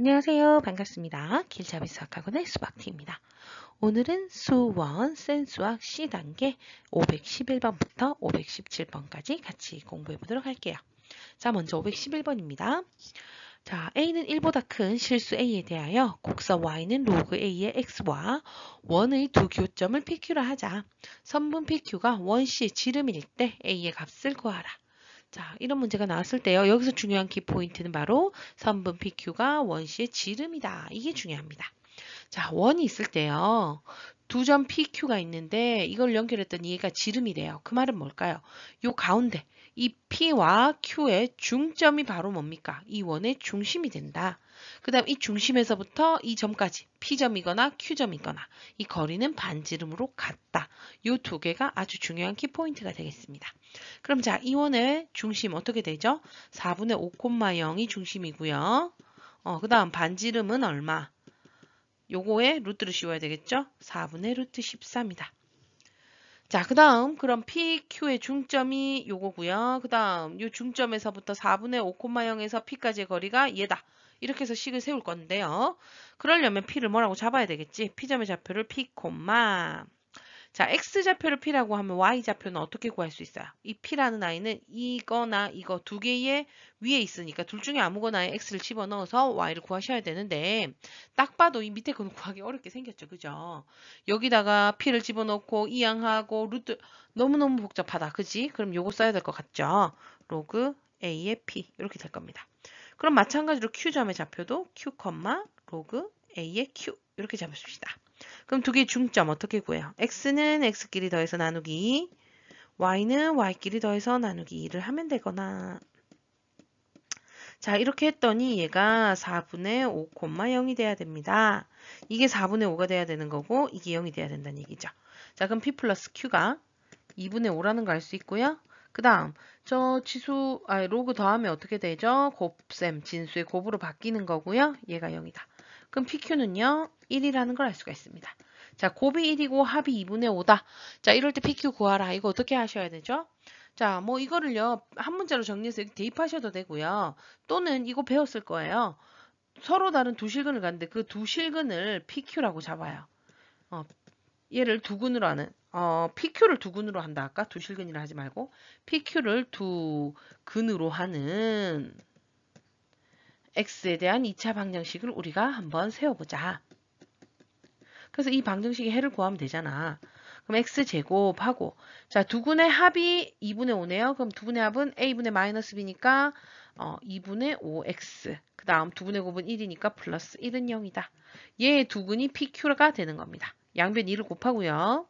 안녕하세요. 반갑습니다. 길잡이 수학학원의 수박티입니다. 오늘은 수1 센수학 C단계 511번부터 517번까지 같이 공부해 보도록 할게요. 자, 먼저 511번입니다. 자, A는 1보다 큰 실수 A에 대하여 곡선 Y는 로그 A의 X와 원의 두 교점을 PQ라 하자. 선분 PQ가 원C의 지름일 때 A의 값을 구하라. 자, 이런 문제가 나왔을 때요. 여기서 중요한 키포인트는 바로 선분 PQ가 원C의 지름이다. 이게 중요합니다. 자, 원이 있을 때요. 두 점 PQ가 있는데 이걸 연결했더니 얘가 지름이래요. 그 말은 뭘까요? 요 가운데 이 P와 Q의 중점이 바로 뭡니까? 이 원의 중심이 된다. 그 다음 이 중심에서부터 이 점까지 P점이거나 Q점이거나 이 거리는 반지름으로 같다. 요 두 개가 아주 중요한 키포인트가 되겠습니다. 그럼 자, 이 원의 중심 어떻게 되죠? 4분의 5,0이 중심이고요. 그 다음 반지름은 얼마? 요거에 루트를 씌워야 되겠죠? 4분의 루트 14입니다. 자, 그 다음 그럼 PQ의 중점이 요거고요. 그 다음 요 중점에서부터 4분의 5,0에서 P까지의 거리가 얘다. 이렇게 해서 식을 세울 건데요. 그러려면 P를 뭐라고 잡아야 되겠지? P점의 좌표를 P, 자, X좌표를 P라고 하면 Y좌표는 어떻게 구할 수 있어요? 이 P라는 아이는 이거나 이거 두 개의 위에 있으니까 둘 중에 아무거나에 X를 집어넣어서 Y를 구하셔야 되는데 딱 봐도 이 밑에 거는 구하기 어렵게 생겼죠. 그죠? 여기다가 P를 집어넣고 이항하고 루트 너무너무 복잡하다. 그지? 그럼 요거 써야 될 것 같죠? 로그 A의 P 이렇게 될 겁니다. 그럼 마찬가지로 Q점의 좌표도 Q, 로그 A의 Q 이렇게 잡읍시다. 그럼 두 개의 중점 어떻게 구해요? x는 x끼리 더해서 나누기, y는 y끼리 더해서 나누기 2를 하면 되거나. 자, 이렇게 했더니 얘가 4분의 5, 0이 돼야 됩니다. 이게 4분의 5가 돼야 되는 거고 이게 0이 돼야 된다는 얘기죠. 자, 그럼 p 플러스 q가 2분의 5라는 거 알 수 있고요. 그 다음 저 로그 더하면 어떻게 되죠? 곱셈, 진수의 곱으로 바뀌는 거고요. 얘가 0이다. 그럼 PQ는요, 1이라는 걸 알 수가 있습니다. 자, 곱이 1이고 합이 2분의 5다. 자, 이럴 때 PQ 구하라. 이거 어떻게 하셔야 되죠? 자, 뭐 이거를요, 한 문자로 정리해서 대입하셔도 되고요. 또는 이거 배웠을 거예요. 서로 다른 두 실근을 갔는데 그 두 실근을 PQ라고 잡아요. 얘를 두 근으로 하는, PQ를 두 근으로 한다 할까? 두 실근이라 하지 말고, PQ를 두 근으로 하는 X에 대한 2차 방정식을 우리가 한번 세워보자. 그래서 이 방정식의 해를 구하면 되잖아. 그럼 x제곱하고 자, 두 근의 합이 2분의 5네요. 그럼 두 분의 합은 a분의 마이너스 b니까 2분의 5x. 그 다음 두 분의 곱은 1이니까 플러스 1은 0이다. 얘 두 근이 pq가 되는 겁니다. 양변 2를 곱하고요.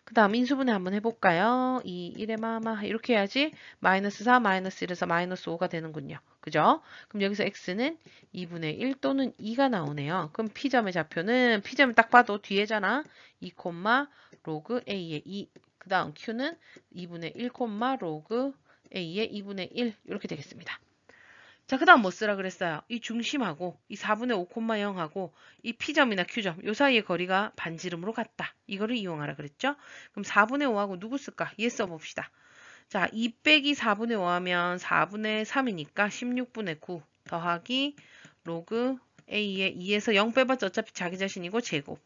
그 다음 인수분해 한번 해볼까요? 2, 1의 마마 이렇게 해야지 마이너스 4, 마이너스 1에서 마이너스 5가 되는군요. 그죠? 그럼 여기서 x는 2분의 1 또는 2가 나오네요. 그럼 P점의 좌표는 P점을 딱 봐도 뒤에잖아. 2, 로그 A의 2. 그 다음 Q는 2분의 1, 로그 A의 2분의 1 이렇게 되겠습니다. 자, 그 다음 뭐 쓰라 그랬어요? 이 중심하고 이 4분의 5,0하고 이 P점이나 Q점 요 사이의 거리가 반지름으로 같다. 이거를 이용하라 그랬죠? 그럼 4분의 5하고 누구 쓸까? 얘 써봅시다. 자, 2 빼기 4분의 5 하면 4분의 3이니까 16분의 9 더하기 로그 A의 2에서 0 빼봤자 어차피 자기 자신이고 제곱.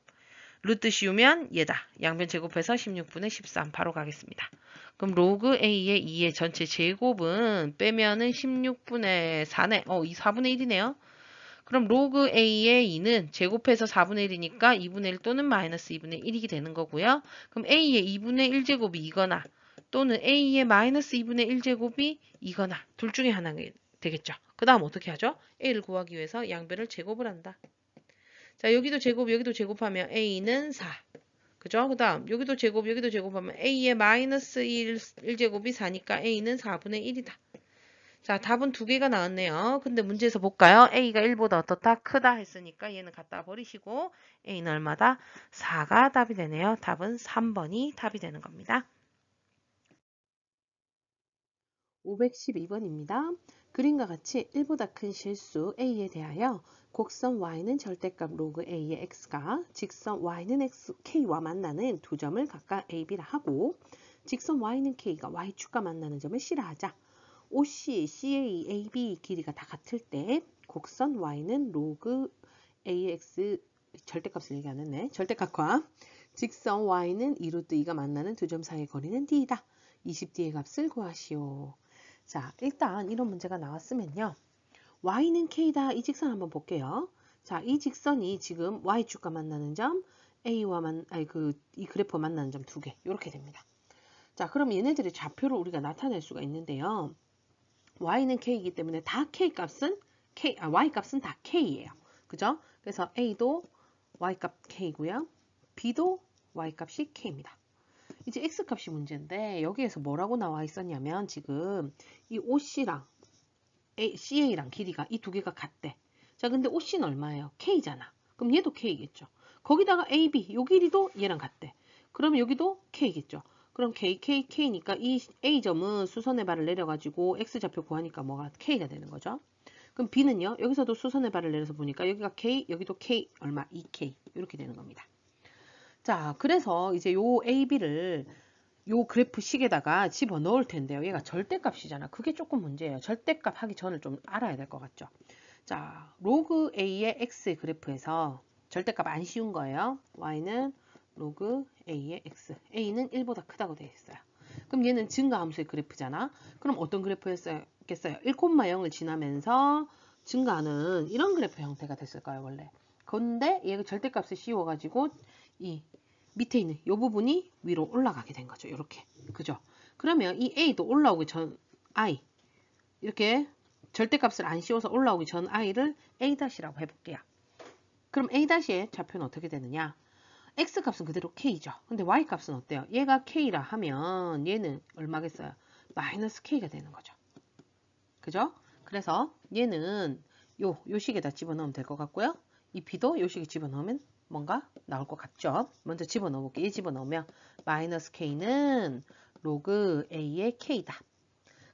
루트 씌우면 얘다. 양변 제곱해서 16분의 13 바로 가겠습니다. 그럼 로그 A의 2의 전체 제곱은 빼면은 16분의 4네. 이 4분의 1이네요. 그럼 로그 A의 2는 제곱해서 4분의 1이니까 2분의 1 또는 마이너스 2분의 1이 되는 거고요. 그럼 A의 2분의 1제곱이 2거나 또는 A의 마이너스 2분의 1제곱이 2거나 둘 중에 하나가 되겠죠. 그 다음 어떻게 하죠? A를 구하기 위해서 양변을 제곱을 한다. 자, 여기도 제곱, 여기도 제곱하면 A는 4. 그죠? 그 다음, 여기도 제곱하면 A의 마이너스 1제곱이 4니까 A는 4분의 1이다. 자, 답은 두 개가 나왔네요. 근데 문제에서 볼까요? A가 1보다 어떻다? 크다 했으니까 얘는 갖다 버리시고 A는 얼마다? 4가 답이 되네요. 답은 3번이 답이 되는 겁니다. 512번입니다. 그림과 같이 1보다 큰 실수 A에 대하여 곡선 Y는 절대값 로그 A의 X가 직선 Y는 K와 만나는 두 점을 각각 A, B라 하고 직선 Y는 K가 Y축과 만나는 점을 C라 하자. OC, CA, AB 길이가 다 같을 때 곡선 y는 로그 ax 절대값을 얘기 안 했네. 절대값과 직선 y는 2루트 2가 만나는 두 점 사이의 거리는 d이다. 20d의 값을 구하시오. 자, 일단 이런 문제가 나왔으면요. y는 k다. 이 직선 한번 볼게요. 자, 이 직선이 지금 y축과 만나는 점, a와 이 그래프와 만나는 점 두 개. 이렇게 됩니다. 자, 그럼 얘네들의 좌표를 우리가 나타낼 수가 있는데요. y는 k이기 때문에 다 y 값은 다 k예요. 그죠? 그래서 a도 y값 k고요. b도 y값이 k입니다. 이제 x값이 문제인데 여기에서 뭐라고 나와 있었냐면 지금 이 OC랑 CA랑 길이가 이 두 개가 같대. 자, 근데 OC는 얼마예요? K잖아. 그럼 얘도 K겠죠. 거기다가 AB, 요 길이도 얘랑 같대. 그러면 여기도 K겠죠. 그럼 K니까 이 A점은 수선의 발을 내려가지고 X좌표 구하니까 뭐가 K가 되는 거죠. 그럼 B는요. 여기서도 수선의 발을 내려서 보니까 여기가 K, 여기도 K, 얼마? 2K. 이렇게 되는 겁니다. 자, 그래서 이제 요 AB를 요 그래프 식에다가 집어넣을 텐데요. 얘가 절대값이잖아. 그게 조금 문제예요. 절대값 하기 전을 좀 알아야 될 것 같죠. 자, 로그 A의 X의 그래프에서 절대값 안 씌운 거예요. Y는 로그 A의 X. A는 1보다 크다고 되어 있어요. 그럼 얘는 증가함수의 그래프잖아. 그럼 어떤 그래프였겠어요? 1,0을 지나면서 증가하는 이런 그래프 형태가 됐을까요, 원래? 그런데 얘가 절대값을 씌워가지고 이 밑에 있는 이 부분이 위로 올라가게 된 거죠. 이렇게. 그죠? 그러면 이 A도 올라오기 전 I 이렇게 절대값을 안 씌워서 올라오기 전 I를 A-라고 해볼게요. 그럼 A-의 좌표는 어떻게 되느냐? X값은 그대로 K죠. 근데 Y값은 어때요? 얘가 K라 하면 얘는 얼마겠어요? 마이너스 K가 되는 거죠. 그죠? 그래서 얘는 요 식에다 집어넣으면 될 것 같고요. 이 B도 요 식에 집어넣으면 뭔가 나올 것 같죠? 먼저 집어넣어 볼게요. 얘 집어넣으면 마이너스 K는 로그 A의 K다.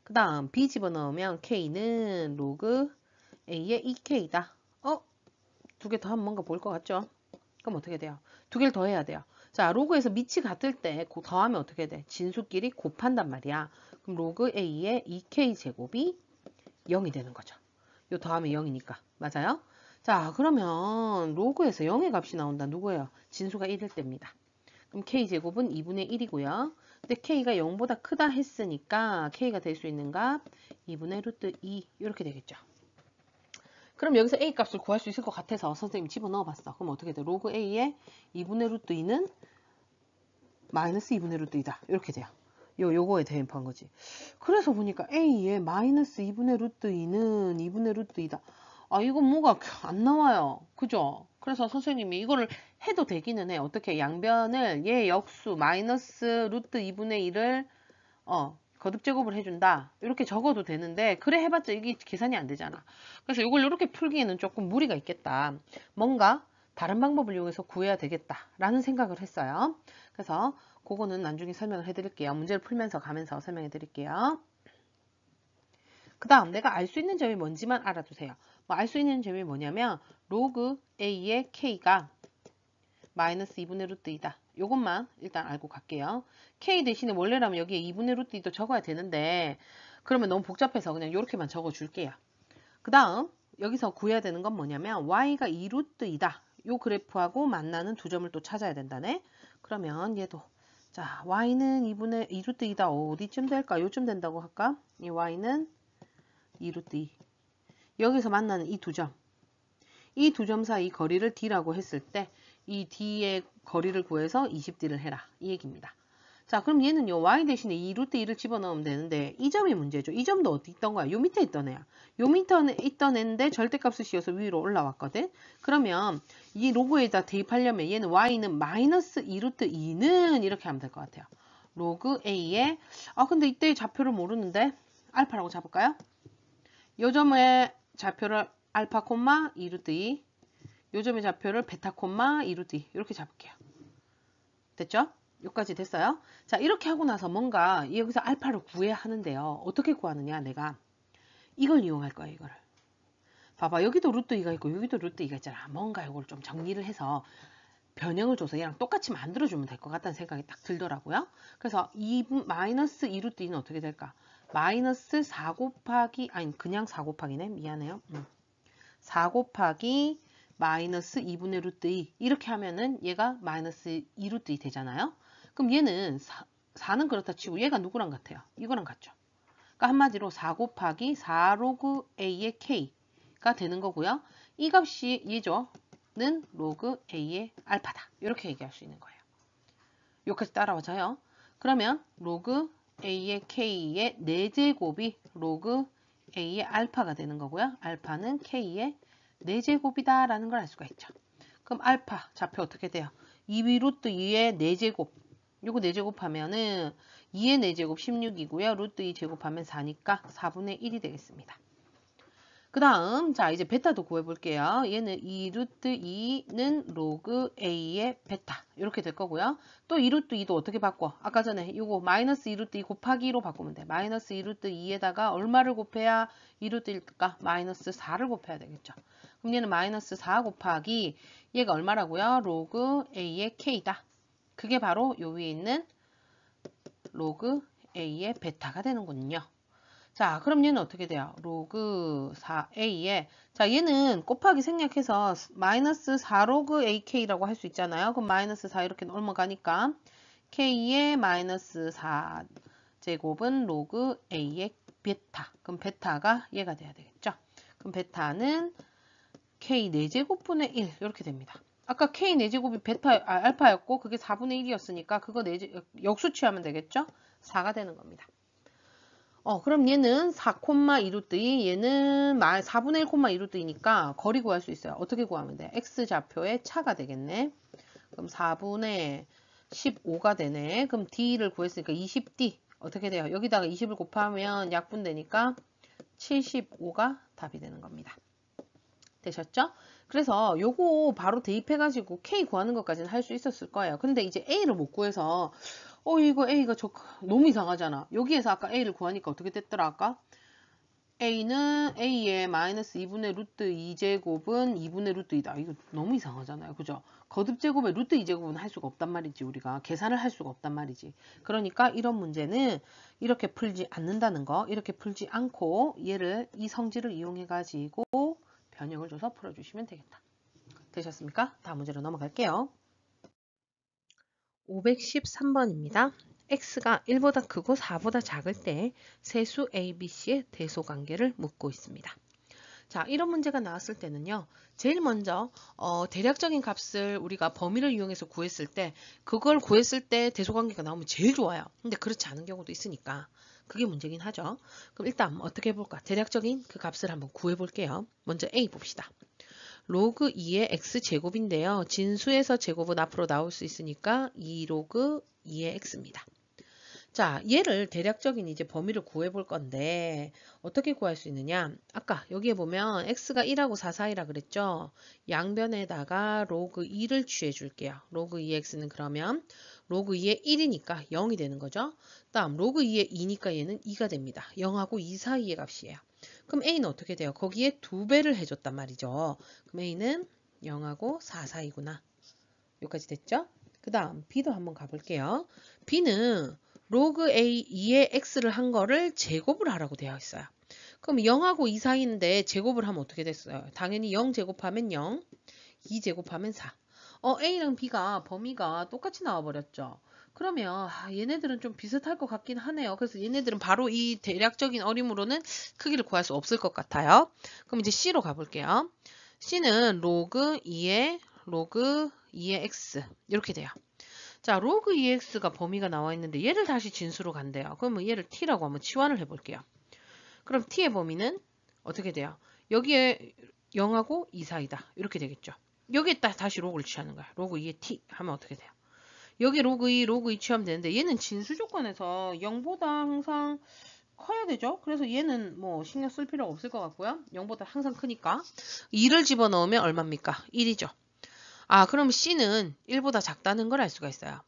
그 다음 B 집어넣으면 K는 로그 A의 2K다. 두 개 더 하면 뭔가 보일 것 같죠? 그럼 어떻게 돼요? 두 개를 더 해야 돼요. 자, 로그에서 밑이 같을 때 더하면 어떻게 돼? 진수끼리 곱한단 말이야. 그럼 로그 A의 2K 제곱이 0이 되는 거죠. 요 더하면 0이니까. 맞아요? 자, 그러면 로그에서 0의 값이 나온다. 누구예요? 진수가 1일 때입니다. 그럼 K제곱은 2분의 1이고요. 근데 K가 0보다 크다 했으니까 K가 될 수 있는 값 2분의 루트 2 이렇게 되겠죠. 그럼 여기서 A 값을 구할 수 있을 것 같아서 선생님이 집어넣어 봤어. 그럼 어떻게 돼? 로그 A의 2분의 루트 2는 마이너스 2분의 루트 2다. 이렇게 돼요. 요거에 대입한 거지. 그래서 보니까 A의 마이너스 2분의 루트 2는 2분의 루트 2다. 아, 이거 뭐가 안 나와요. 그죠? 그래서 선생님이 이거를 해도 되기는 해. 어떻게 양변을 얘 역수 마이너스 루트 2분의 1을 거듭 제곱을 해준다. 이렇게 적어도 되는데 그래 해봤자 이게 계산이 안 되잖아. 그래서 이걸 이렇게 풀기에는 조금 무리가 있겠다. 뭔가 다른 방법을 이용해서 구해야 되겠다라는 생각을 했어요. 그래서 그거는 나중에 설명을 해드릴게요. 문제를 풀면서 가면서 설명해 드릴게요. 그 다음 내가 알 수 있는 점이 뭔지만 알아두세요. 알 수 있는 점이 뭐냐면 로그 A의 K가 마이너스 2분의 루트 2다. 요것만 일단 알고 갈게요. K 대신에 원래라면 여기에 2분의 루트 2도 적어야 되는데 그러면 너무 복잡해서 그냥 이렇게만 적어 줄게요. 그 다음 여기서 구해야 되는 건 뭐냐면 Y가 2루트 2다. 요 그래프하고 만나는 두 점을 또 찾아야 된다네. 그러면 얘도 자 Y는 2루트 2다. 어디쯤 될까? 요쯤 된다고 할까? 이 Y는 2루트 2. 여기서 만나는 이 두 점. 이 두 점 사이 거리를 D라고 했을 때 이 D의 거리를 구해서 20D를 해라. 이 얘기입니다. 자, 그럼 얘는요. Y 대신에 2루트 2를 집어넣으면 되는데 이 점이 문제죠. 이 점도 어디 있던 거야? 요 밑에 있던 애야. 요 밑에 있던 애인데 절대값을 씌워서 위로 올라왔거든. 그러면 이 로그에다 대입하려면 얘는 Y는 마이너스 2루트 2는 이렇게 하면 될 것 같아요. 로그 A에 근데 이때 좌표를 모르는데 알파라고 잡을까요? 요 점의 좌표를 알파 콤마 2루트 2 요 점의 좌표를 베타 콤마 2루트 2 이렇게 잡을게요. 됐죠? 여기까지 됐어요? 자, 이렇게 하고 나서 뭔가 여기서 알파를 구해야 하는데요. 어떻게 구하느냐? 내가 이걸 이용할 거예요. 이거를. 봐봐. 여기도 루트 2가 있고 여기도 루트 2가 있잖아. 뭔가 이걸 좀 정리를 해서 변형을 줘서 얘랑 똑같이 만들어주면 될 것 같다는 생각이 딱 들더라고요. 그래서 마이너스 2루트 2는 어떻게 될까? 마이너스 4 곱하기 아니 그냥 4 곱하기네. 미안해요. 4 곱하기 마이너스 2분의 루트 2 이렇게 하면은 얘가 마이너스 2 루트 2 되잖아요. 그럼 얘는 4는 그렇다 치고 얘가 누구랑 같아요? 이거랑 같죠. 그러니까 한마디로 4 곱하기 4 로그 A의 K가 되는 거고요. 이 값이 얘죠. 는 로그 A의 알파다. 이렇게 얘기할 수 있는 거예요. 여기까지 따라와줘요. 그러면 로그 A의 K의 4제곱이 로그 A의 알파가 되는 거고요. 알파는 K의 4제곱이다 라는 걸 알 수가 있죠. 그럼 알파 좌표 어떻게 돼요? 2위 루트 2의 4제곱. 요거 4제곱 하면은 2의 4제곱 16이고요. 루트 2 제곱하면 4니까 4분의 1이 되겠습니다. 그 다음 자 이제 베타도 구해볼게요. 얘는 2 루트 2는 로그 A의 베타 이렇게 될 거고요. 또 2 루트 2도 어떻게 바꿔? 아까 전에 이거 마이너스 2 루트 2 곱하기로 바꾸면 돼. 마이너스 2 루트 2에다가 얼마를 곱해야 2 루트 1일까? 마이너스 4를 곱해야 되겠죠. 그럼 얘는 마이너스 4 곱하기 얘가 얼마라고요? 로그 A의 K다. 그게 바로 요 위에 있는 로그 A의 베타가 되는군요. 자, 그럼 얘는 어떻게 돼요? 로그 4a에 자, 얘는 곱하기 생략해서 마이너스 4 로그 ak라고 할 수 있잖아요. 그럼 마이너스 4 이렇게 넘어가니까 k의 마이너스 4 제곱은 로그 a의 베타. 그럼 베타가 얘가 돼야 되겠죠. 그럼 베타는 k 4제곱분의 1 이렇게 됩니다. 아까 k 4제곱이 알파였고 그게 4분의 1이었으니까 그거 역수치하면 되겠죠. 4가 되는 겁니다. 그럼 얘는 4,2 루트 2, 얘는 4분의 1, 2 루트 2니까 거리 구할 수 있어요. 어떻게 구하면 돼? x좌표의 차가 되겠네. 그럼 4분의 15가 되네. 그럼 d를 구했으니까 20d. 어떻게 돼요? 여기다가 20을 곱하면 약분되니까 75가 답이 되는 겁니다. 되셨죠? 그래서 요거 바로 대입해가지고 k 구하는 것까지는 할 수 있었을 거예요. 근데 이제 a를 못 구해서 이거 A가 너무 이상하잖아. 여기에서 아까 A를 구하니까 어떻게 됐더라, 아까? A는 A의 마이너스 2분의 루트 2제곱은 2분의 루트 2다. 이거 너무 이상하잖아요. 그죠? 거듭제곱에 루트 2제곱은 할 수가 없단 말이지, 우리가. 계산을 할 수가 없단 말이지. 그러니까 이런 문제는 이렇게 풀지 않는다는 거, 이렇게 풀지 않고 얘를 이 성질을 이용해가지고 변형을 줘서 풀어주시면 되겠다. 되셨습니까? 다음 문제로 넘어갈게요. 513번입니다. x가 1보다 크고 4보다 작을 때 세수 a, b, c의 대소관계를 묻고 있습니다. 자, 이런 문제가 나왔을 때는요. 제일 먼저 대략적인 값을 우리가 범위를 이용해서 구했을 때 그걸 구했을 때 대소관계가 나오면 제일 좋아요. 근데 그렇지 않은 경우도 있으니까 그게 문제긴 하죠. 그럼 일단 어떻게 해볼까? 대략적인 그 값을 한번 구해볼게요. 먼저 a 봅시다. 로그 2의 x제곱인데요. 진수에서 제곱은 앞으로 나올 수 있으니까 2 로그 2의 x입니다. 자, 얘를 대략적인 이제 범위를 구해 볼 건데 어떻게 구할 수 있느냐? 아까 여기에 보면 x가 1하고 4 사이라 그랬죠? 양변에다가 로그 2를 취해 줄게요. 로그 2x는 그러면 로그 2의 1이니까 0이 되는 거죠. 다음 로그 2의 2니까 얘는 2가 됩니다. 0하고 2 사이의 값이에요. 그럼 a는 어떻게 돼요? 거기에 2배를 해줬단 말이죠. 그럼 a는 0하고 4 사이구나. 여기까지 됐죠? 그 다음 b도 한번 가볼게요. b는 로그 a 2의 x를 한 거를 제곱을 하라고 되어 있어요. 그럼 0하고 2 사이인데 제곱을 하면 어떻게 됐어요? 당연히 0 제곱하면 0, 2 제곱하면 4. a랑 b가 범위가 똑같이 나와버렸죠. 그러면 얘네들은 좀 비슷할 것 같긴 하네요. 그래서 얘네들은 바로 이 대략적인 어림으로는 크기를 구할 수 없을 것 같아요. 그럼 이제 c로 가볼게요. c는 로그 2의 x 이렇게 돼요. 자, 로그 2x가 범위가 나와 있는데 얘를 다시 진수로 간대요. 그러면 얘를 t라고 한번 치환을 해볼게요. 그럼 t의 범위는 어떻게 돼요? 여기에 0하고 2 사이다. 이렇게 되겠죠. 여기에다 다시 로그를 취하는 거야. 로그 2의 t 하면 어떻게 돼요? 여기 로그 2 취하면 되는데 얘는 진수 조건에서 0보다 항상 커야 되죠. 그래서 얘는 뭐 신경 쓸 필요가 없을 것 같고요. 0보다 항상 크니까 2를 집어넣으면 얼마입니까? 1이죠. 그럼 C는 1보다 작다는 걸 알 수가 있어요.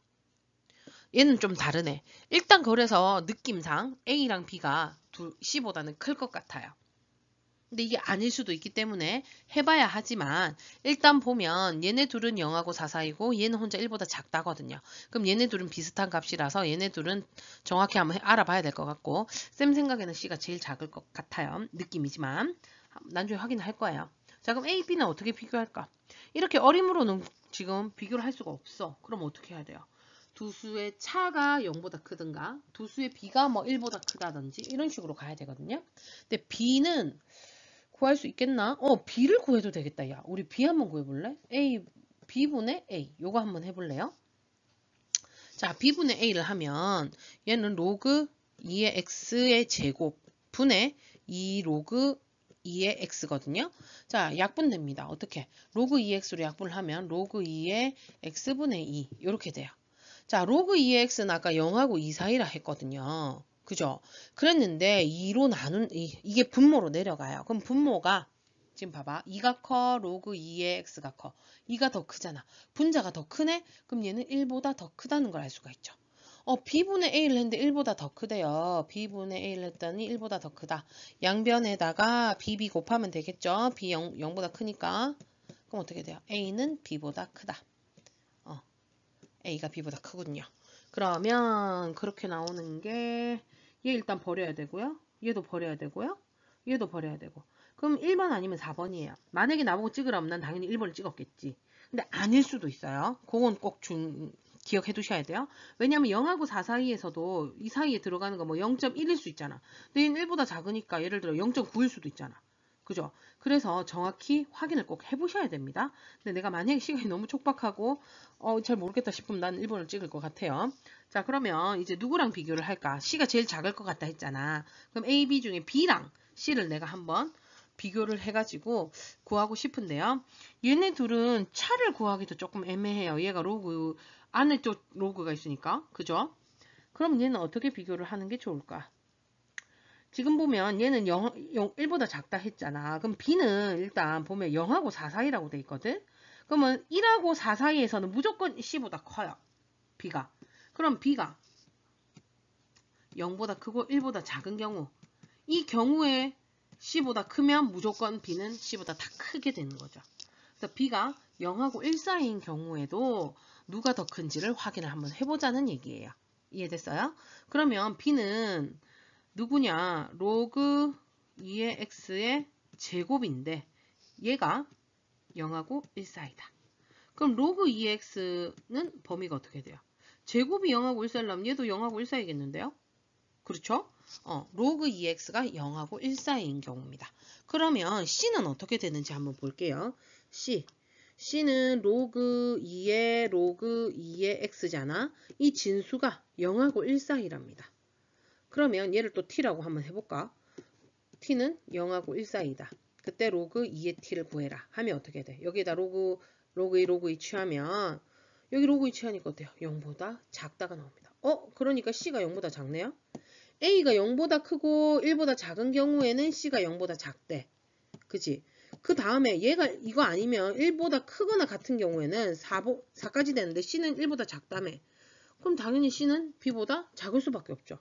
얘는 좀 다르네. 일단 그래서 느낌상 A랑 B가 C보다는 클 것 같아요. 근데 이게 아닐 수도 있기 때문에 해봐야 하지만 일단 보면 얘네 둘은 0하고 4 사이고 얘는 혼자 1보다 작다거든요. 그럼 얘네 둘은 비슷한 값이라서 얘네 둘은 정확히 한번 알아봐야 될 것 같고 쌤 생각에는 C가 제일 작을 것 같아요. 느낌이지만 나중에 확인할 거예요. 자, 그럼 A, B는 어떻게 비교할까? 이렇게 어림으로는 지금 비교를 할 수가 없어. 그럼 어떻게 해야 돼요? 두 수의 차가 0보다 크든가 두 수의 B가 뭐 1보다 크다든지 이런 식으로 가야 되거든요. 근데 B는 구할 수 있겠나? B를 구해도 되겠다. 야, 우리 B 한번 구해볼래? A, B분의 A. 요거 한번 해볼래요? 자, B분의 A를 하면 얘는 로그 2의 X의 제곱 분의 2 로그 2의 X거든요. 자, 약분됩니다. 어떻게? 로그 2X로 약분을 하면 로그 2의 X분의 2 이렇게 돼요. 자, 로그 2의 X는 아까 0하고 2 사이라 했거든요. 그죠? 그랬는데 2로 나눈 이게 분모로 내려가요. 그럼 분모가 지금 봐봐. 2가 커, 로그 2의 X가 커. 2가 더 크잖아. 분자가 더 크네? 그럼 얘는 1보다 더 크다는 걸 알 수가 있죠. B분의 A를 했는데 1보다 더 크대요. B분의 A를 했더니 1보다 더 크다. 양변에다가 BB 곱하면 되겠죠. B 0보다 크니까. 그럼 어떻게 돼요? A는 B보다 크다. A가 B보다 크군요. 그러면 그렇게 나오는 게 얘 일단 버려야 되고요. 얘도 버려야 되고요. 얘도 버려야 되고. 그럼 1번 아니면 4번이에요. 만약에 나보고 찍으라면 난 당연히 1번을 찍었겠지. 근데 아닐 수도 있어요. 그건 꼭 기억해 두셔야 돼요. 왜냐면 0하고 4 사이에서도 이 사이에 들어가는 거 뭐 0.1일 수 있잖아. 근데 얘는 1보다 작으니까 예를 들어 0.9일 수도 있잖아. 그죠? 그래서 정확히 확인을 꼭 해보셔야 됩니다. 근데 내가 만약에 시간이 너무 촉박하고 잘 모르겠다 싶으면 난 1번을 찍을 것 같아요. 자, 그러면 이제 누구랑 비교를 할까? C가 제일 작을 것 같다 했잖아. 그럼 A, B 중에 B랑 C를 내가 한번 비교를 해가지고 구하고 싶은데요. 얘네 둘은 차를 구하기도 조금 애매해요. 얘가 로그, 안에 쪽 로그가 있으니까. 그죠? 그럼 얘는 어떻게 비교를 하는 게 좋을까? 지금 보면 얘는 1보다 작다 했잖아. 그럼 B는 일단 보면 0하고 4 사이라고 돼 있거든. 그러면 1하고 4 사이에서는 무조건 C보다 커요. B가. 그럼 B가 0보다 크고 1보다 작은 경우. 이 경우에 C보다 크면 무조건 B는 C보다 다 크게 되는 거죠. 그래서 B가 0하고 1 사이인 경우에도 누가 더 큰지를 확인을 한번 해보자는 얘기예요. 이해됐어요? 그러면 B는 누구냐? 로그 2의 x의 제곱인데 얘가 0하고 1 사이다. 그럼 로그 2의 x는 범위가 어떻게 돼요? 제곱이 0하고 1 사이라면 얘도 0하고 1 사이겠는데요? 그렇죠? 로그 2x가 0하고 1 사이인 경우입니다. 그러면 c는 어떻게 되는지 한번 볼게요. c는 로그 2의 x잖아. 이 진수가 0하고 1 사이랍니다. 그러면 얘를 또 t라고 한번 해볼까? t는 0하고 1 사이다. 그때 로그 2의 t를 구해라 하면 어떻게 돼? 여기에다 로그 2 취하면 여기 로그 2 취하니까 어때요? 0보다 작다가 나옵니다. 그러니까 c가 0보다 작네요. a가 0보다 크고 1보다 작은 경우에는 c가 0보다 작대. 그치? 그 다음에 얘가 이거 아니면 1보다 크거나 같은 경우에는 4까지 되는데 c는 1보다 작다며. 그럼 당연히 c는 b보다 작을 수밖에 없죠.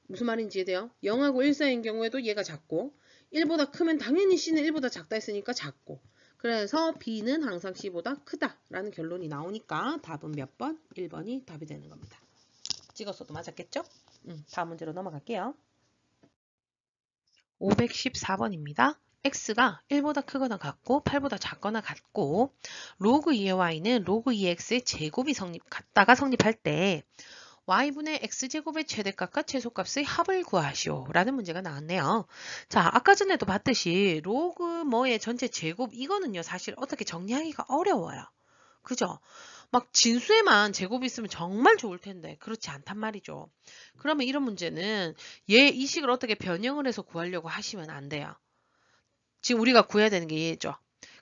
무슨 말인지 이해돼요? 0하고 1 사이인 경우에도 얘가 작고 1보다 크면 당연히 C는 1보다 작다 했으니까 작고 그래서 B는 항상 C보다 크다라는 결론이 나오니까 답은 몇 번? 1번이 답이 되는 겁니다. 찍었어도 맞았겠죠? 다음 문제로 넘어갈게요. 514번입니다. x가 1보다 크거나 같고 8보다 작거나 같고 로그 2의 y는 로그 2x의 제곱이 같다가 성립할 때 y분의 x제곱의 최대값과 최소값의 합을 구하시오 라는 문제가 나왔네요. 자, 아까 전에도 봤듯이 로그 뭐의 전체 제곱 이거는요 사실 어떻게 정리하기가 어려워요. 그죠? 막 진수에만 제곱이 있으면 정말 좋을 텐데 그렇지 않단 말이죠. 그러면 이런 문제는 이 식을 어떻게 변형을 해서 구하려고 하시면 안 돼요. 지금 우리가 구해야 되는 게 얘죠.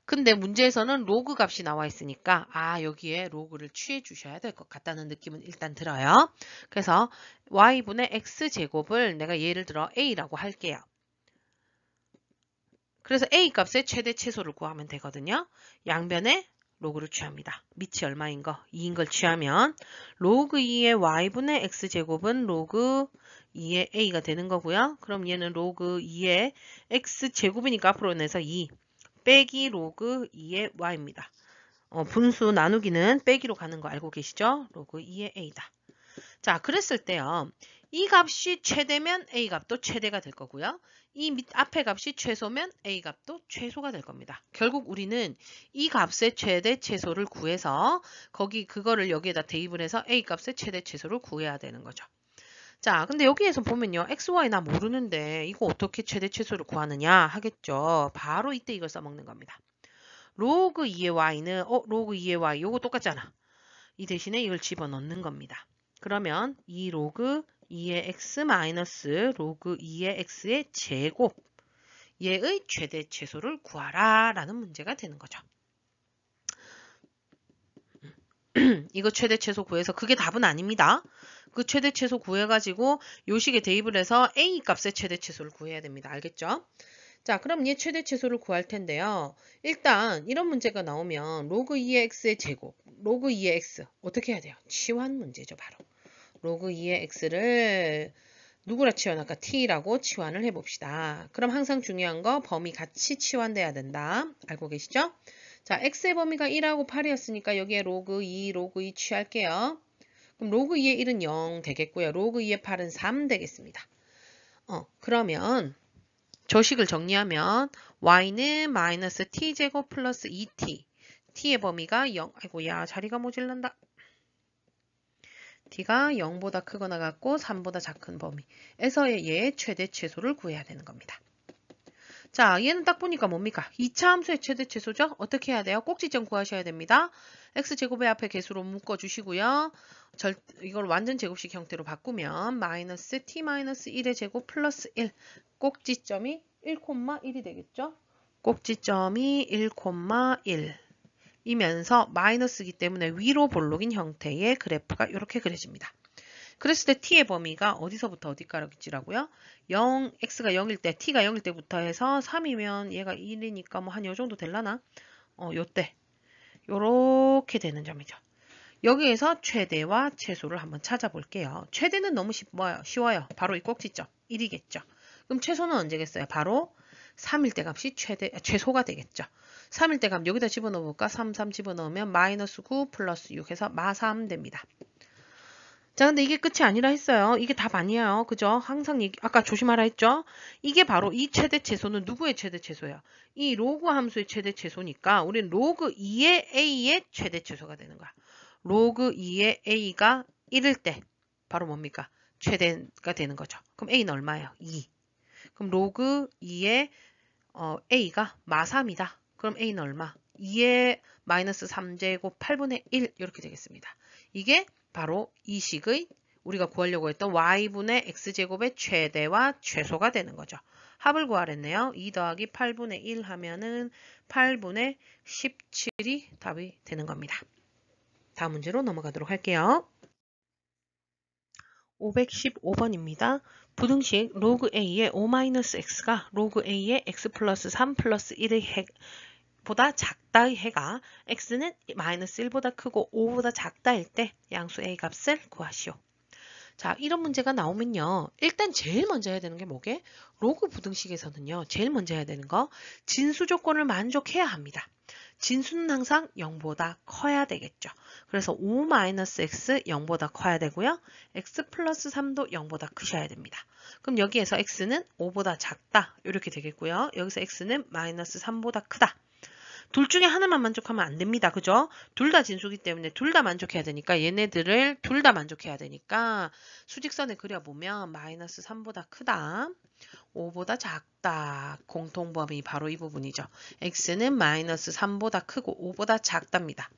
근데 문제에서는 로그 값이 나와 있으니까 여기에 로그를 취해 주셔야 될 것 같다는 느낌은 일단 들어요. 그래서 y분의 x제곱을 내가 예를 들어 a라고 할게요. 그래서 a 값의 최대 최소를 구하면 되거든요. 양변에 로그를 취합니다. 밑이 얼마인 거? 2인 걸 취하면 로그 2의 y분의 x제곱은 로그 2의 a가 되는 거고요. 그럼 얘는 로그 2의 x제곱이니까 앞으로 내서 2 빼기 로그 2의 y입니다. 분수 나누기는 빼기로 가는 거 알고 계시죠? 로그 2의 a다. 자, 그랬을 때요. 이 값이 최대면 A 값도 최대가 될 거고요. 이 밑 앞에 값이 최소면 A 값도 최소가 될 겁니다. 결국 우리는 이 값의 최대 최소를 구해서 그거를 여기에다 대입을 해서 A 값의 최대 최소를 구해야 되는 거죠. 자, 근데 여기에서 보면요. x, y 나 모르는데 이거 어떻게 최대 최소를 구하느냐 하겠죠. 바로 이때 이걸 써먹는 겁니다. 로그 2의 y는 로그 2의 y 요거 똑같잖아. 이 대신에 이걸 집어넣는 겁니다. 그러면 이 로그 2의 x 마이너스 로그 2의 x의 제곱 얘의 최대 최소를 구하라 라는 문제가 되는 거죠. 이거 최대 최소 구해서 그게 답은 아닙니다. 그 최대 최소 구해가지고 요식에 대입을 해서 A 값의 최대 최소를 구해야 됩니다. 알겠죠? 자, 그럼 얘 최대 최소를 구할 텐데요. 일단 이런 문제가 나오면 로그 2의 x의 제곱, 로그 2의 x 어떻게 해야 돼요? 치환 문제죠, 바로. 로그 2의 x를 누구라 치환할까? t라고 치환을 해봅시다. 그럼 항상 중요한 거 범위 같이 치환돼야 된다. 알고 계시죠? 자, x의 범위가 1하고 8이었으니까 여기에 로그 2, 로그 2 취할게요. 그럼 로그 2의 1은 0 되겠고요. 로그 2의 8은 3 되겠습니다. 그러면 저식을 정리하면 y는 마이너스 t제곱 플러스 2t. t의 범위가 0. 아이고 야 자리가 모질란다. t가 0보다 크거나 같고 3보다 작은 범위에서의 얘의 최대 최소를 구해야 되는 겁니다. 자, 얘는 딱 보니까 뭡니까? 2차 함수의 최대 최소죠? 어떻게 해야 돼요? 꼭지점 구하셔야 됩니다. x제곱의 앞에 개수로 묶어주시고요. 이걸 완전 제곱식 형태로 바꾸면 마이너스 t 마이너스 1의 제곱 플러스 1. 꼭지점이 1,1이 되겠죠? 꼭지점이 1,1 이면서 마이너스이기 때문에 위로 볼록인 형태의 그래프가 이렇게 그려집니다. 그랬을 때 t의 범위가 어디서부터 어디까지라고요? x가 0일 때, t가 0일 때부터 해서 3이면 얘가 1이니까 뭐 한 요 정도 될라나? 요때. 요렇게 되는 점이죠. 여기에서 최대와 최소를 한번 찾아볼게요. 최대는 너무 쉬워요. 바로 이 꼭지점 1이겠죠. 그럼 최소는 언제겠어요? 바로 3일 때 값이 최소가 되겠죠. 3일 때 값 여기다 집어넣어 볼까? 3 집어넣으면 마이너스 9 플러스 6 해서 마3 됩니다. 자, 근데 이게 끝이 아니라 했어요. 이게 답 아니에요. 그죠? 항상 아까 조심하라 했죠? 이게 바로 이 최대 최소는 누구의 최대 최소예요? 이 로그 함수의 최대 최소니까 우리는 로그 2의 a의 최대 최소가 되는 거야. 로그 2의 a가 1일 때 바로 뭡니까? 최대가 되는 거죠. 그럼 a는 얼마예요? 2. 그럼 로그 2의 a가 마3이다. 그럼 a는 얼마? 2의 마이너스 3제곱 8분의 1 이렇게 되겠습니다. 이게 바로 이 식의 우리가 구하려고 했던 y분의 x제곱의 최대와 최소가 되는 거죠. 합을 구하랬네요. 2 더하기 8분의 1 하면은 8분의 17이 답이 되는 겁니다. 다음 문제로 넘어가도록 할게요. 515번입니다. 부등식 로그 a의 5-x가 로그 a의 x 플러스 3 플러스 1의 보다 작다의 해가 x는 마이너스 1보다 크고 5보다 작다일 때 양수 a 값을 구하시오. 자, 이런 문제가 나오면요. 일단 제일 먼저 해야 되는 게 뭐게? 로그 부등식에서는요. 제일 먼저 해야 되는 거 진수 조건을 만족해야 합니다. 진수는 항상 0보다 커야 되겠죠. 그래서 5-x 0보다 커야 되고요. x 플러스 3도 0보다 크셔야 됩니다. 그럼 여기에서 x는 5보다 작다 이렇게 되겠고요. 여기서 x는 마이너스 3보다 크다. 둘 중에 하나만 만족하면 안 됩니다. 그죠? 둘 다 진수기 때문에 둘 다 만족해야 되니까 얘네들을 둘 다 만족해야 되니까 수직선에 그려보면 마이너스 3보다 크다. 5보다 작다. 공통범위 바로 이 부분이죠. x는 마이너스 3보다 크고 5보다 작답니다.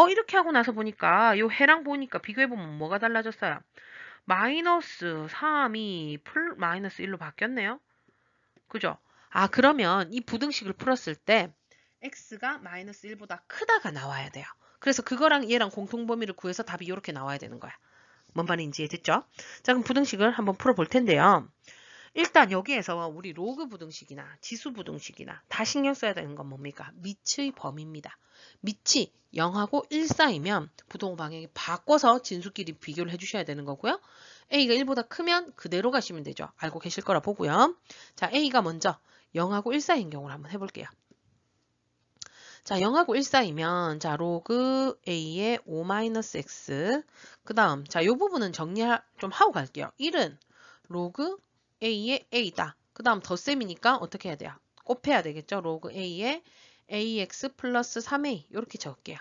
이렇게 하고 나서 보니까 요 해랑 보니까 비교해보면 뭐가 달라졌어요? 마이너스 3이 마이너스 1로 바뀌었네요. 그죠? 그러면 이 부등식을 풀었을 때 x가 마이너스 1보다 크다가 나와야 돼요. 그래서 그거랑 얘랑 공통범위를 구해서 답이 이렇게 나와야 되는 거야. 뭔 말인지 됐죠? 자, 그럼 부등식을 한번 풀어볼 텐데요. 일단 여기에서 우리 로그 부등식이나 지수 부등식이나 다 신경 써야 되는 건 뭡니까? 밑의 범위입니다. 밑이 0하고 1 사이면 부동 방향이 바꿔서 진수끼리 비교를 해주셔야 되는 거고요. a가 1보다 크면 그대로 가시면 되죠. 알고 계실 거라 보고요. 자, a가 먼저 0하고 1 사이인 경우를 한번 해볼게요. 자, 0하고 1 사이면 자, 로그 A의 5-x 그 다음 자, 요 부분은 정리 좀 하고 갈게요. 1은 로그 A의 A다. 그 다음 덧셈이니까 어떻게 해야 돼요? 곱해야 되겠죠? 로그 A의 AX 플러스 3A 이렇게 적을게요.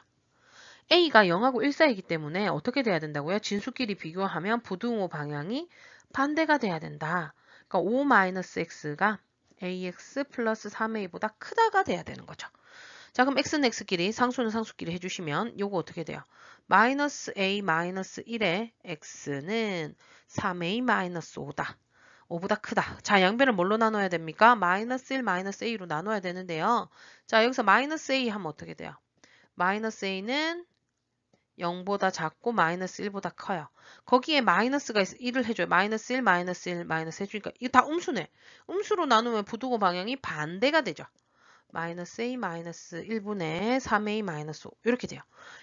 A가 0하고 1 사이이기 때문에 어떻게 돼야 된다고요? 진수끼리 비교하면 부등호 방향이 반대가 돼야 된다. 그러니까 5-x가 AX 플러스 3A보다 크다가 돼야 되는 거죠. 자, 그럼 x는 x끼리, 상수는 상수끼리 해주시면 요거 어떻게 돼요? 마이너스 a 마이너스 1의 x는 3a 마이너스 5다. 5보다 크다. 자, 양변을 뭘로 나눠야 됩니까? 마이너스 1 마이너스 a로 나눠야 되는데요. 자, 여기서 마이너스 a 하면 어떻게 돼요? 마이너스 a는 0보다 작고 마이너스 1보다 커요. 거기에 마이너스가 있어 1을 해줘요. 마이너스 1, 마이너스 1, 마이너스 해주니까 이거 다 음수네. 음수로 나누면 부등호 방향이 반대가 되죠. 마이너스 a 마이너스 1분의 3a 마이너스 5 이렇게 돼요.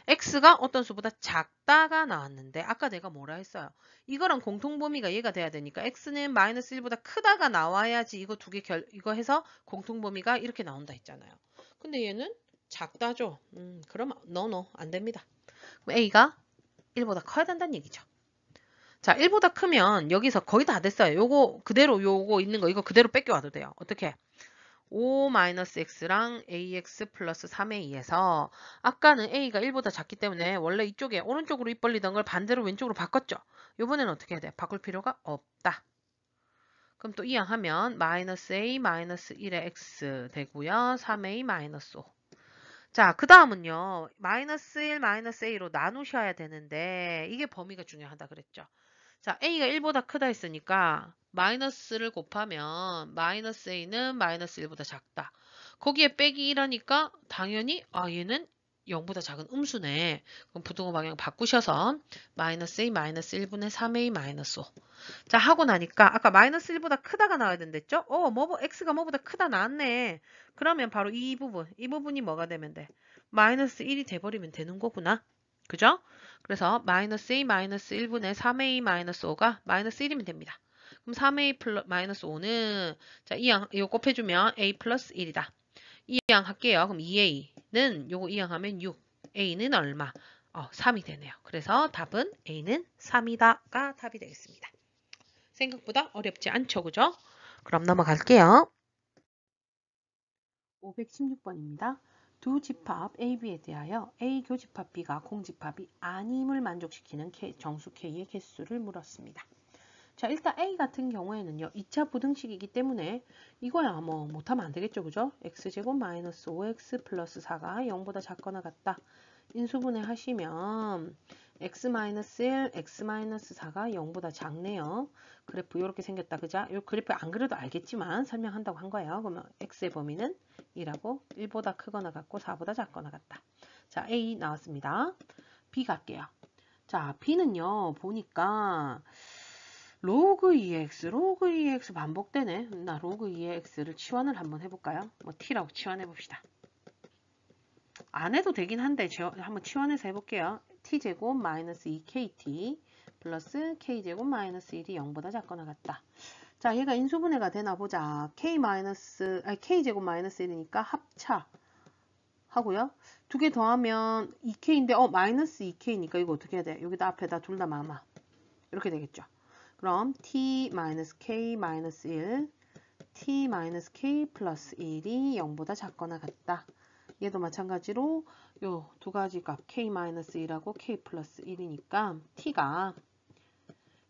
x가 어떤 수보다 작다가 나왔는데 아까 내가 뭐라 했어요? 이거랑 공통범위가 얘가 돼야 되니까 x는 마이너스 1보다 크다가 나와야지 이거 두 개 이거 해서 공통범위가 이렇게 나온다 했잖아요. 근데 얘는 작다죠. 그러면 no 안 됩니다. 그럼 a가 1보다 커야 된다는 얘기죠. 자, 1보다 크면 여기서 거의 다 됐어요. 요거 그대로 요거 있는 거 이거 그대로 뺏겨와도 돼요. 어떻게? 5-x랑 ax 플러스 3에 2에서 아까는 a가 1보다 작기 때문에 원래 이쪽에 오른쪽으로 입 벌리던 걸 반대로 왼쪽으로 바꿨죠. 이번에는 어떻게 해야 돼? 바꿀 필요가 없다. 그럼 또 이항하면 마이너스 a 마이너스 1의 x 되고요. 3a 마이너스 5. 자, 그 다음은요. 마이너스 1 마이너스 a로 나누셔야 되는데 이게 범위가 중요하다 그랬죠. 자, a가 1보다 크다 했으니까 마이너스를 곱하면 마이너스 a는 마이너스 1보다 작다. 거기에 빼기 1하니까 당연히 얘는 0보다 작은 음수네. 그럼 부등호 방향 바꾸셔서 마이너스 a 마이너스 1분의 3a 마이너스 5. 자, 하고 나니까 아까 마이너스 1보다 크다가 나와야 된댔죠? x가 뭐보다 크다 나왔네. 그러면 바로 이 부분이 뭐가 되면 돼? 마이너스 1이 돼버리면 되는 거구나. 그죠? 그래서 마이너스 a 마이너스 1분의 3a 마이너스 5가 마이너스 1이면 됩니다. 그럼 3a 플러스 마이너스 5는 자, 이거 곱해주면 a 플러스 1이다. 이항 할게요. 그럼 2a는 요거 이항하면 6. a는 얼마? 3이 되네요. 그래서 답은 a는 3이다가 답이 되겠습니다. 생각보다 어렵지 않죠, 그죠? 그럼 넘어갈게요. 516번입니다. 두 집합 AB에 대하여 A 교집합 B가 공집합이 아님을 만족시키는 정수 K의 개수를 물었습니다. 자, 일단 A 같은 경우에는요. 2차 부등식이기 때문에 이거야 뭐 못하면 안 되겠죠. 그죠? x제곱 마이너스 5x 플러스 4가 0보다 작거나 같다. 인수분해 하시면 x-1, x-4가 0보다 작네요. 그래프 이렇게 생겼다. 그죠? 이 그래프 안 그래도 알겠지만 설명한다고 한 거예요. 그러면 x의 범위는 2라고 1보다 크거나 같고 4보다 작거나 같다. 자, A 나왔습니다. B 갈게요. 자, B는요. 보니까 로그 2x 반복되네. 나 로그 2x를 치환을 한번 해볼까요? 뭐 t라고 치환해봅시다. 안 해도 되긴 한데 한번 치환해서 해볼게요. t제곱 마이너스 2kt 플러스 k제곱 마이너스 1이 0보다 작거나 같다. 자, 얘가 인수분해가 되나 보자. k제곱 마이너스 1이니까 합차 하고요. 두 개 더하면 2k인데 마이너스 2k니까 이거 어떻게 해야 돼? 여기다 앞에다 둘 다 마마. 이렇게 되겠죠. 그럼 t-k-1 t-k 플러스 1이 0보다 작거나 같다. 얘도 마찬가지로 요 두 가지 값 k-1하고 k 플러스 1이니까 t가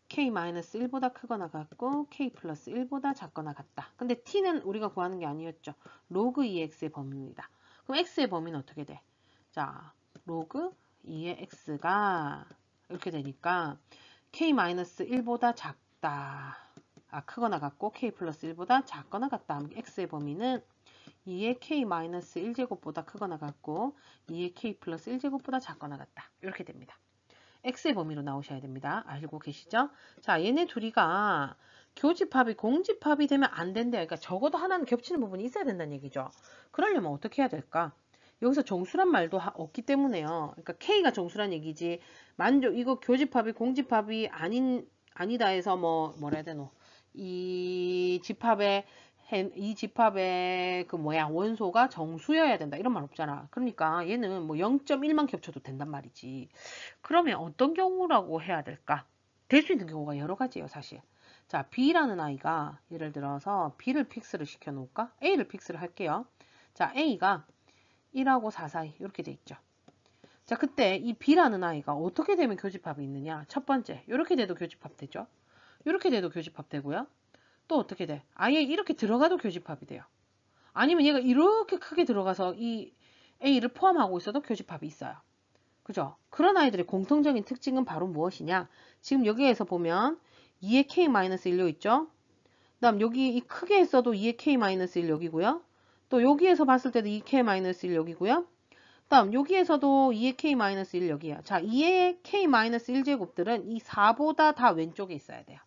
k-1보다 크거나 같고 k 플러스 1보다 작거나 같다. 근데 t는 우리가 구하는 게 아니었죠. 로그 2x의 범위입니다. 그럼 x의 범위는 어떻게 돼? 자, 로그 2의 x가 이렇게 되니까 k-1보다 작다. 크거나 같고 k 플러스 1보다 작거나 같다. x의 범위는 2의 k-1제곱보다 크거나 같고 2의 k 플러스 1제곱보다 작거나 같다. 이렇게 됩니다. x의 범위로 나오셔야 됩니다. 알고 계시죠? 자, 얘네 둘이가 교집합이 공집합이 되면 안 된대요. 그러니까 적어도 하나는 겹치는 부분이 있어야 된다는 얘기죠. 그러려면 어떻게 해야 될까? 여기서 정수란 말도 없기 때문에요. 그러니까 K가 정수란 얘기지. 이거 교집합이 공집합이 아니다 해서 뭐라 해야 되노? 이 집합의 이 집합의 그 뭐야 원소가 정수여야 된다 이런 말 없잖아. 그러니까 얘는 뭐 0.1만 겹쳐도 된단 말이지. 그러면 어떤 경우라고 해야 될까? 될 수 있는 경우가 여러 가지예요, 사실. 자, B라는 아이가 예를 들어서 B를 픽스를 시켜 놓을까? A를 픽스를 할게요. 자, A가 1하고 4 사이 이렇게 돼 있죠. 자, 그때 이 B라는 아이가 어떻게 되면 교집합이 있느냐? 첫 번째, 이렇게 돼도 교집합 되죠. 이렇게 돼도 교집합 되고요. 또 어떻게 돼? 아예 이렇게 들어가도 교집합이 돼요. 아니면 얘가 이렇게 크게 들어가서 이 A를 포함하고 있어도 교집합이 있어요. 그죠? 그런 아이들의 공통적인 특징은 바로 무엇이냐? 지금 여기에서 보면 2의 K-1 있죠? 그 다음 여기 이 크게 했어도 2의 K-1 여기고요. 또 여기에서 봤을 때도 2K-1 여기고요. 그 다음 여기에서도 2의 K-1 여기야. 자, 2의 K-1제곱들은 이 4보다 다 왼쪽에 있어야 돼요.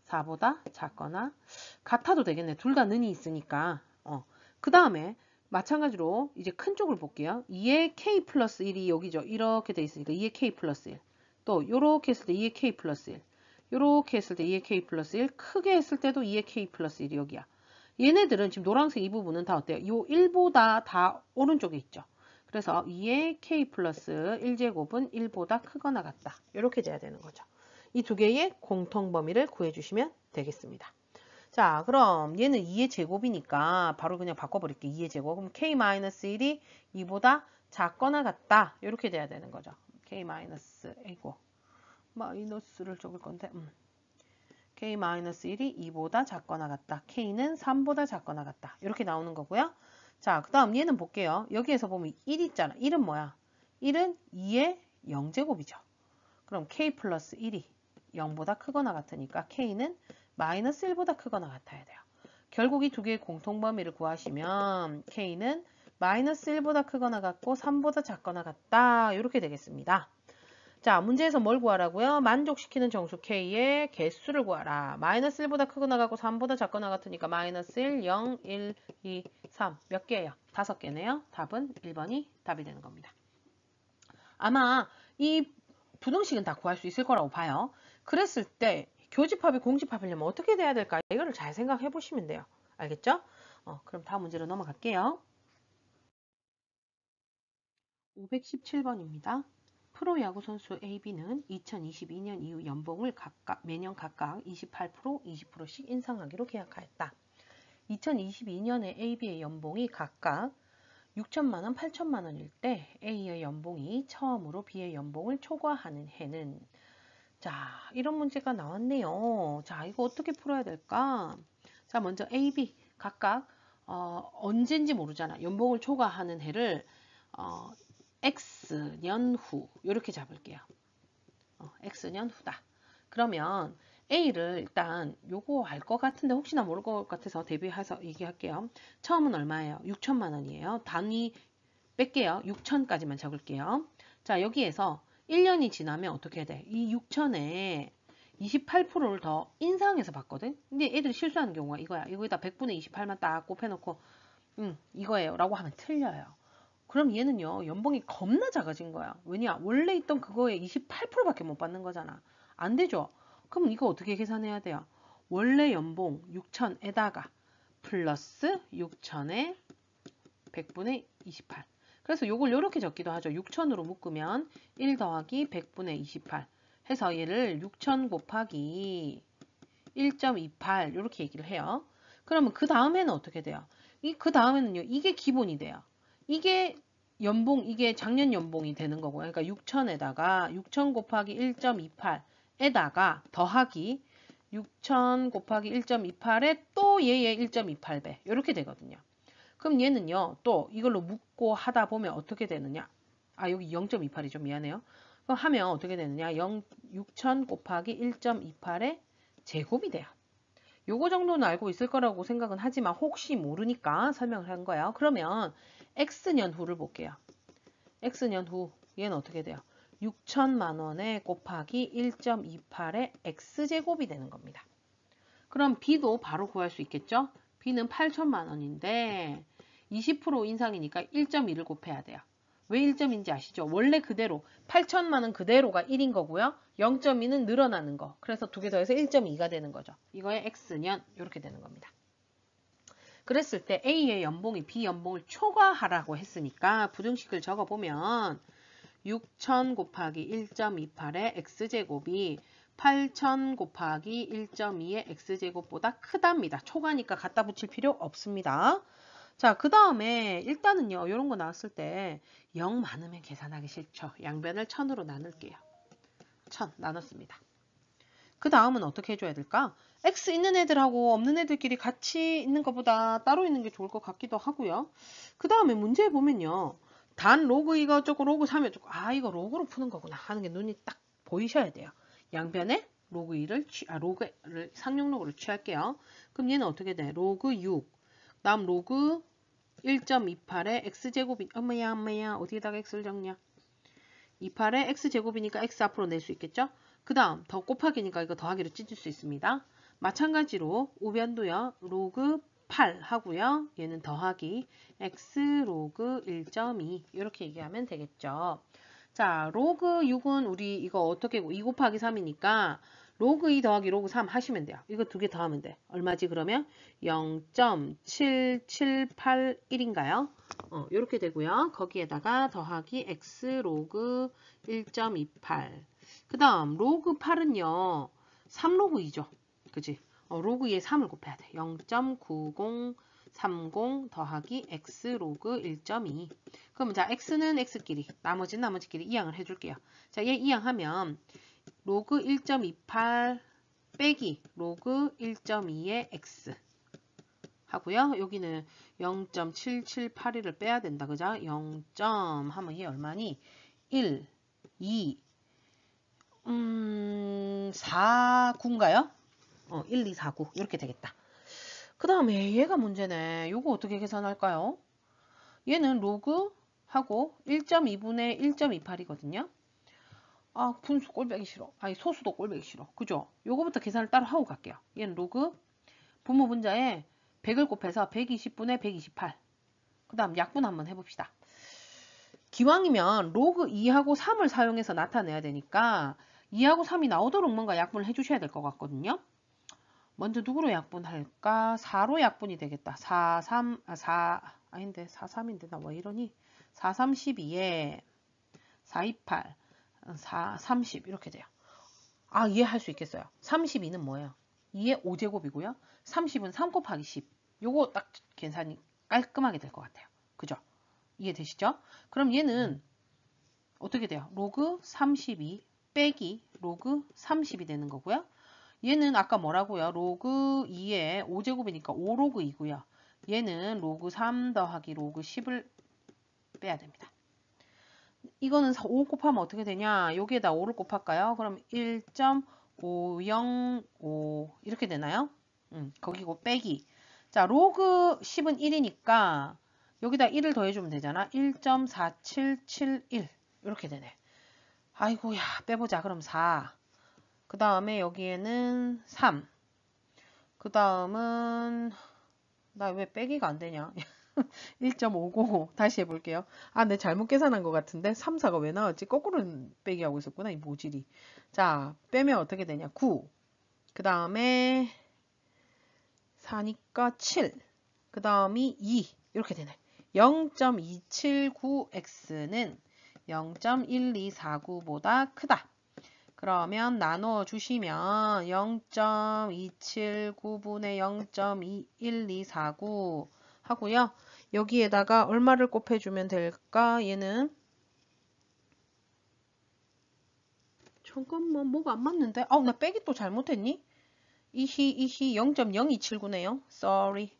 4보다 작거나 같아도 되겠네. 둘 다 는이 있으니까. 그 다음에 마찬가지로 이제 큰 쪽을 볼게요. 2의 K 플러스 1이 여기죠. 이렇게 돼 있으니까 2의 K 플러스 1. 또 요렇게 했을 때 2의 K 플러스 1. 요렇게 했을 때 2의 K 플러스 1. 크게 했을 때도 2의 K 플러스 1이 여기야. 얘네들은 지금 노란색 이 부분은 다 어때요? 요 1보다 다 오른쪽에 있죠. 그래서 2의 K 플러스 1제곱은 1보다 크거나 같다. 이렇게 돼야 되는 거죠. 이 두 개의 공통 범위를 구해주시면 되겠습니다. 자, 그럼 얘는 2의 제곱이니까 바로 그냥 바꿔버릴게요. 2의 제곱. 그럼 K-1이 2보다 작거나 같다. 이렇게 돼야 되는 거죠. K-A고 마이너스를 적을 건데 K-1이 2보다 작거나 같다. K는 3보다 작거나 같다. 이렇게 나오는 거고요. 자, 그 다음 얘는 볼게요. 여기에서 보면 1 있잖아. 1은 뭐야? 1은 2의 0제곱이죠. 그럼 K 플러스 1이 0보다 크거나 같으니까 K는 마이너스 1보다 크거나 같아야 돼요. 결국 이 두 개의 공통범위를 구하시면 K는 마이너스 1보다 크거나 같고 3보다 작거나 같다. 이렇게 되겠습니다. 자, 문제에서 뭘 구하라고요? 만족시키는 정수 K의 개수를 구하라. 마이너스 1보다 크거나 같고 3보다 작거나 같으니까 마이너스 1, 0, 1, 2, 3. 몇 개예요? 5개네요. 답은 1번이 답이 되는 겁니다. 아마 이 부등식은 다 구할 수 있을 거라고 봐요. 그랬을 때 교집합이 공집합이려면 어떻게 돼야 될까? 이거를 잘 생각해 보시면 돼요. 알겠죠? 그럼 다음 문제로 넘어갈게요. 517번입니다. 프로야구 선수 AB는 2022년 이후 연봉을 매년 각각 28%, 20%씩 인상하기로 계약하였다. 2022년에 AB의 연봉이 각각 6천만 원, 8천만 원일 때 A의 연봉이 처음으로 B의 연봉을 초과하는 해는 자, 이런 문제가 나왔네요. 자, 이거 어떻게 풀어야 될까? 자, 먼저 A, B 각각 언젠지 모르잖아. 연봉을 초과하는 해를 X년 후 이렇게 잡을게요. X년 후다. 그러면 A를 일단 요거 알 것 같은데 혹시나 모를 것 같아서 대비해서 얘기할게요. 처음은 얼마예요? 6천만 원이에요. 단위 뺄게요. 6천까지만 적을게요. 자, 여기에서 1년이 지나면 어떻게 돼? 이 6천에 28%를 더 인상해서 받거든? 근데 애들이 실수하는 경우가 이거야. 이거에다 100분의 28만 딱 곱해놓고 이거예요 라고 하면 틀려요. 그럼 얘는요 연봉이 겁나 작아진 거야. 왜냐? 원래 있던 그거에 28%밖에 못 받는 거잖아. 안 되죠? 그럼 이거 어떻게 계산해야 돼요? 원래 연봉 6천에다가 플러스 6천에 100분의 28. 그래서 요걸 이렇게 적기도 하죠. 6천으로 묶으면 1 더하기 100분의 28 해서 얘를 6천 곱하기 1.28 이렇게 얘기를 해요. 그러면 그 다음에는 어떻게 돼요? 그 다음에는요. 이게 기본이 돼요. 이게 연봉, 이게 작년 연봉이 되는 거고요. 그러니까 6천에다가 6천 곱하기 1.28에다가 더하기 6천 곱하기 1.28에 또 얘의 1.28배 이렇게 되거든요. 그럼 얘는요. 또 이걸로 묶고 하다 보면 어떻게 되느냐. 아 여기 0.28이죠. 미안해요. 그럼 하면 어떻게 되느냐. 6천 곱하기 1.28의 제곱이 돼요. 요거 정도는 알고 있을 거라고 생각은 하지만 혹시 모르니까 설명을 한 거예요. 그러면 X년 후를 볼게요. X년 후 얘는 어떻게 돼요? 6천만 원에 곱하기 1.28의 X제곱이 되는 겁니다. 그럼 B도 바로 구할 수 있겠죠? B는 8천만 원인데 20% 인상이니까 1.2를 곱해야 돼요. 왜 1점인지 아시죠? 원래 그대로 8천만은 그대로가 1인 거고요. 0.2는 늘어나는 거. 그래서 두 개 더해서 1.2가 되는 거죠. 이거의 x년 이렇게 되는 겁니다. 그랬을 때 A의 연봉이 B 연봉을 초과하라고 했으니까 부등식을 적어보면 6,000 곱하기 1.28의 x제곱이 8,000 곱하기 1.2의 x제곱보다 크답니다. 초과니까 갖다 붙일 필요 없습니다. 자, 그 다음에 일단은요. 이런 거 나왔을 때 0 많으면 계산하기 싫죠. 양변을 1000으로 나눌게요. 1000 나눴습니다. 그 다음은 어떻게 해줘야 될까? x 있는 애들하고 없는 애들끼리 같이 있는 것보다 따로 있는 게 좋을 것 같기도 하고요. 그 다음에 문제 보면요. 단 로그 이거 어쩌고 로그 3이 어쩌고 이거 로그로 푸는 거구나 하는 게 눈이 딱 보이셔야 돼요. 양변에 로그 2를 로그를 상용로그를 취할게요. 그럼 얘는 어떻게 돼? 로그 6 다음 로그 1.28의 x제곱이 엄마야 어디에다가 x를 적냐? 28의 x제곱이니까 x 앞으로 낼 수 있겠죠? 그 다음 더 곱하기니까 이거 더하기로 찢을 수 있습니다. 마찬가지로 우변도요. 로그 8 하고요. 얘는 더하기 x 로그 1.2 이렇게 얘기하면 되겠죠. 자, 로그 6은 우리 이거 어떻게 2 곱하기 3이니까 로그 2 더하기 로그 3 하시면 돼요. 이거 두 개 더하면 돼. 얼마지 그러면? 0.7781인가요? 이렇게 되고요. 거기에다가 더하기 x 로그 1.28. 그 다음 로그 8은요. 3로그 2죠. 그지? 로그 2에 3을 곱해야 돼. 0.9030 더하기 x 로그 1.2. 그럼 자, x는 x끼리, 나머지는 나머지끼리 이항을 해줄게요. 자, 얘 이항하면 로그 1.28 빼기 로그 1.2의 x 하고요. 여기는 0.7781을 빼야 된다. 그죠? 0. 하면 얘 얼마니? 1, 2, 4, 9인가요? 1, 2, 4, 9 이렇게 되겠다. 그 다음에 얘가 문제네. 요거 어떻게 계산할까요? 얘는 로그 하고 1.2분의 1.28이거든요. 분수 꼴배기 싫어. 소수도 꼴배기 싫어. 그죠? 요거부터 계산을 따로 하고 갈게요. 얘는 로그 분모 분자에 100을 곱해서 120분의 128. 그 다음 약분 한번 해봅시다. 기왕이면 로그 2하고 3을 사용해서 나타내야 되니까 2하고 3이 나오도록 뭔가 약분을 해주셔야 될 것 같거든요. 먼저 누구로 약분할까? 4로 약분이 되겠다. 4, 3, 3인데 나 왜 이러니? 4, 3, 12에 4, 2, 8, 4, 30 이렇게 돼요. 이해할 수 있겠어요. 32는 뭐예요? 2의 5제곱이고요. 30은 3 곱하기 10. 요거 딱 계산이 깔끔하게 될 것 같아요. 그죠? 이해되시죠? 그럼 얘는 어떻게 돼요? 로그 32 빼기 로그 30이 되는 거고요. 얘는 아까 뭐라고요? 로그 2에 5제곱이니까 5로그이고요. 얘는 로그 3 더하기 로그 10을 빼야 됩니다. 이거는 5 곱하면 어떻게 되냐? 여기에다 5를 곱할까요? 그럼 1.505 이렇게 되나요? 거기고 빼기. 자, 로그 10은 1이니까 여기다 1을 더해주면 되잖아. 1.4771 이렇게 되네. 아이고야, 빼보자. 그럼 4. 그 다음에 여기에는 3. 그 다음은 나 왜 빼기가 안 되냐? 1.505 다시 해볼게요. 내 잘못 계산한 것 같은데 3, 4가 왜 나왔지? 거꾸로 빼기 하고 있었구나. 이 모질이. 자, 빼면 어떻게 되냐? 9. 그 다음에 4니까 7. 그 다음이 2. 이렇게 되네. 0.279x는 0.1249보다 크다. 그러면 나누어 주시면 0.279분의 0.1249 하고요. 여기에다가 얼마를 곱해주면 될까? 얘는 잠깐만 뭐가 안 맞는데? 나 빼기 또 잘못했니? 이히 0.0279네요. Sorry.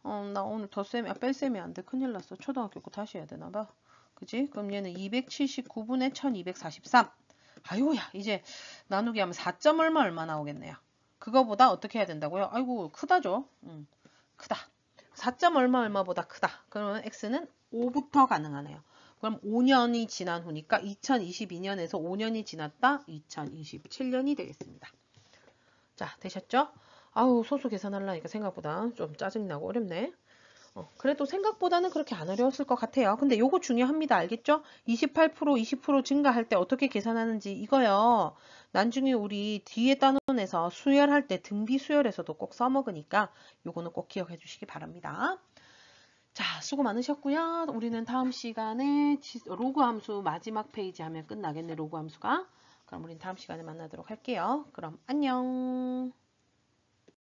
나 오늘 더 쌤이 뺄 셈이 안 돼. 큰일 났어. 초등학교 거 다시 해야 되나 봐. 그지? 그럼 얘는 279분의 1243. 아유야, 이제 나누기 하면 4점 얼마 나오겠네요. 그거보다 어떻게 해야 된다고요? 아이고, 크다죠? 크다. 4점 얼마보다 크다. 그러면 x는 5부터 가능하네요. 그럼 5년이 지난 후니까 2022년에서 5년이 지났다. 2027년이 되겠습니다. 자, 되셨죠? 소수 계산하려니까 생각보다 좀 짜증나고 어렵네. 그래도 생각보다는 그렇게 안 어려웠을 것 같아요. 근데 요거 중요합니다. 알겠죠? 28%, 20% 증가할 때 어떻게 계산하는지 이거요. 나중에 우리 뒤에 단원에서 수열할 때 등비 수열에서도 꼭 써먹으니까 요거는 꼭 기억해 주시기 바랍니다. 자, 수고 많으셨고요. 우리는 다음 시간에 로그 함수 마지막 페이지 하면 끝나겠네, 로그 함수가. 그럼 우린 다음 시간에 만나도록 할게요. 그럼 안녕.